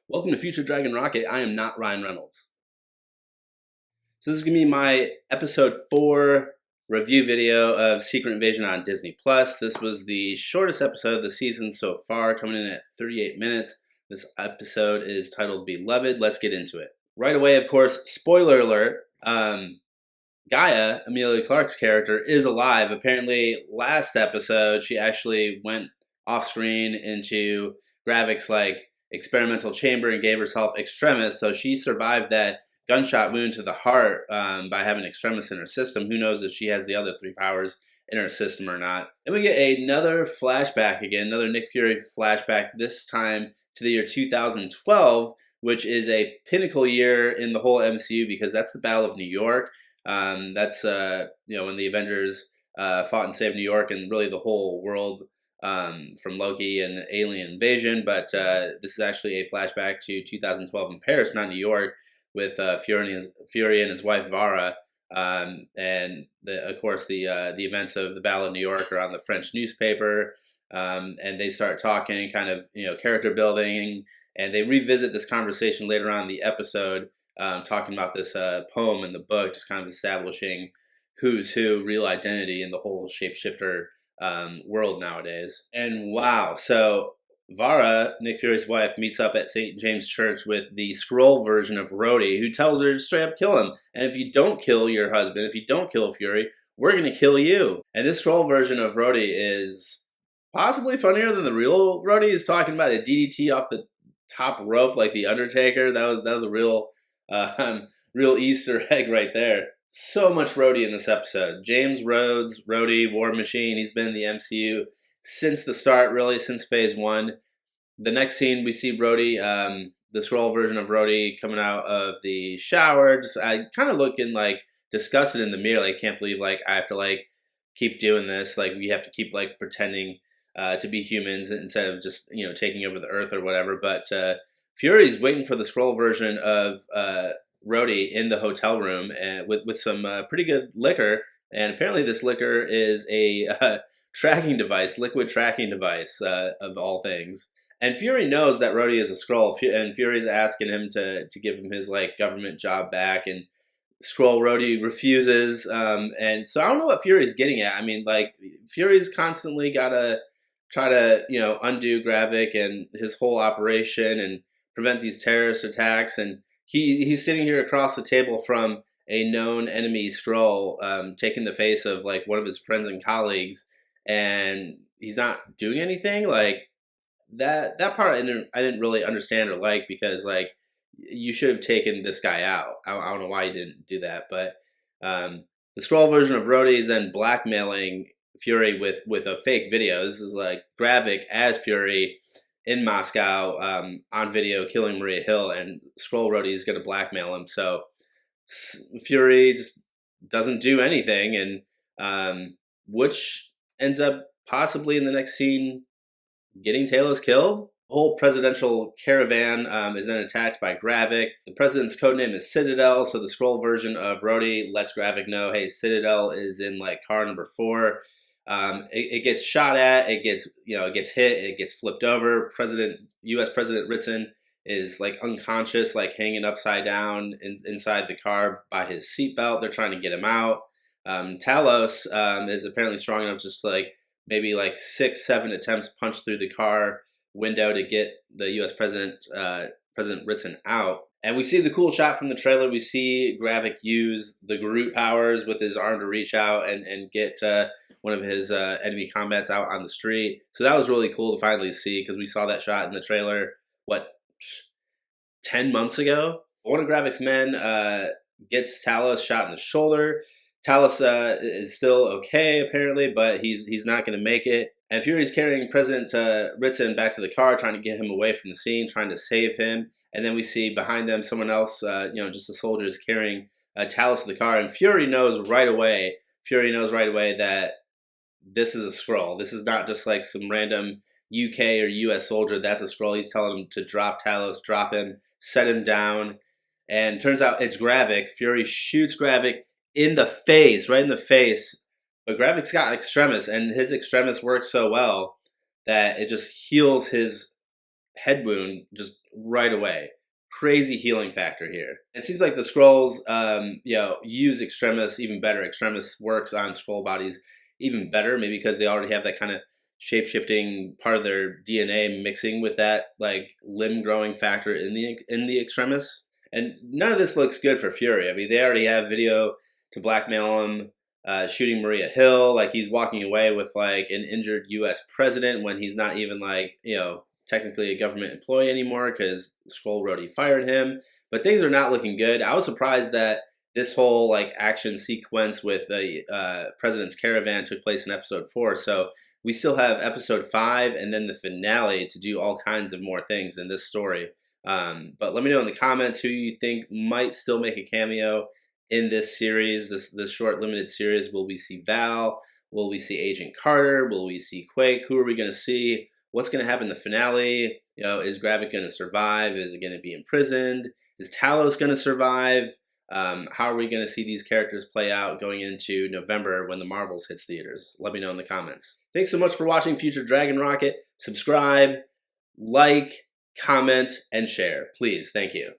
Welcome to Future Dragon Rocket. I am not Ryan Reynolds. So this is going to be my episode 4 review video of Secret Invasion on Disney+. This was the shortest episode of the season so far, coming in at 38 minutes. This episode is titled Beloved. Let's get into it. Right away, of course, spoiler alert, Gaia, Emilia Clarke's character, is alive. Apparently, last episode, she actually went off screen into Gravik's experimental chamber and gave herself Extremis, so she survived that gunshot wound to the heart by having Extremis in her system. Who knows if she has the other 3 powers in her system or not. Then we get another flashback again, another Nick Fury flashback, this time to the year 2012, which is a pinnacle year in the whole MCU because that's the Battle of New York. That's when the Avengers fought and saved New York and really the whole world from Loki and alien invasion. But this is actually a flashback to 2012 in Paris, not New York, with Fury and his wife Vara. And of course the events of the Battle of New York are on the French newspaper. And they start talking, kind of character building, and they revisit this conversation later on in the episode. Talking about this poem in the book, just kind of establishing who's who, real identity in the whole shapeshifter world nowadays. And wow, so Vara, Nick Fury's wife, meets up at St. James Church with the Skrull version of Rhodey, who tells her to straight up kill him. And if you don't kill your husband, if you don't kill Fury, we're going to kill you. And this Skrull version of Rhodey is possibly funnier than the real Rhodey. Is talking about a DDT off the top rope like the Undertaker. That was a real Easter egg right there. So much Rhodey in this episode. James Rhodes, Rhodey, War Machine. He's been in the MCU since the start, really, since Phase 1. The next scene, we see Rhodey, the Skrull version of Rhodey, coming out of the shower. Just kind of looking disgusted in the mirror. Can't believe I have to keep doing this. We have to keep pretending to be humans instead of just taking over the Earth or whatever. But Fury's waiting for the Skrull version of Rhodey in the hotel room and with some pretty good liquor. And apparently this liquor is a tracking device, liquid tracking device of all things. And Fury knows that Rhodey is a Skrull, and Fury's asking him to give him his government job back. And Skrull Rhodey refuses. And so I don't know what Fury's getting at. I mean, Fury's constantly got to try to undo Gravik and his whole operation and prevent these terrorist attacks, and he's sitting here across the table from a known enemy Skrull, taking the face of one of his friends and colleagues, and he's not doing anything. That part I didn't really understand or because you should have taken this guy out. I don't know why you didn't do that, but the Skrull version of Rhodey is then blackmailing Fury with a fake video. This is Gravik as Fury in Moscow on video killing Maria Hill, and Skrull Rhodey is going to blackmail him. So Fury just doesn't do anything, and which ends up possibly in the next scene getting Talos killed. The whole presidential caravan is then attacked by Gravik. The president's codename is Citadel, so the Skrull version of Rhodey lets Gravik know, hey, Citadel is in car number 4. It gets shot at, it gets hit, it gets flipped over. U.S. President Ritson is unconscious, hanging upside down inside the car by his seatbelt. They're trying to get him out. Talos is apparently strong enough, just maybe 6-7 attempts punched through the car window to get the U.S. President Ritson out. And we see the cool shot from the trailer. We see Gravik use the Groot powers with his arm to reach out and get one of his enemy combats out on the street. So that was really cool to finally see, because we saw that shot in the trailer, 10 months ago? One of Gravik's men gets Talos shot in the shoulder. Talos is still okay, apparently, but he's not going to make it. And Fury's carrying President Ritson back to the car, trying to get him away from the scene, trying to save him. And then we see behind them someone else, just a soldier is carrying Talos to the car. And Fury knows right away that this is a Skrull. This is not just some random UK or US soldier. That's a Skrull. He's telling him to drop Talos, drop him, set him down. And turns out it's Gravik. Fury shoots Gravik in the face, right in the face. But Gravik's got Extremis, and his Extremis works so well that it just heals his head wound just right away. Crazy healing factor here. It seems like the Skrulls, use Extremis even better. Extremis works on Skrull bodies even better, maybe because they already have that kind of shape-shifting part of their DNA mixing with that like limb growing factor in the Extremis. And none of this looks good for Fury. I mean, they already have video to blackmail him, shooting Maria Hill, like he's walking away with like an injured U.S. president when he's not even like technically a government employee anymore because Skrull Rhodey fired him. But things are not looking good. I was surprised that this whole like action sequence with the president's caravan took place in episode 4. So we still have episode 5 and then the finale to do all kinds of more things in this story. But let me know in the comments who you think might still make a cameo in this series, this short limited series. Will we see Val? Will we see Agent Carter? Will we see Quake? Who are we going to see? What's going to happen in the finale? Is Gravik going to survive? Is it going to be imprisoned? Is Talos going to survive? How are we going to see these characters play out going into November when the Marvels hits theaters? Let me know in the comments. Thanks so much for watching Future Dragon Rocket. Subscribe, like, comment, and share. Please. Thank you.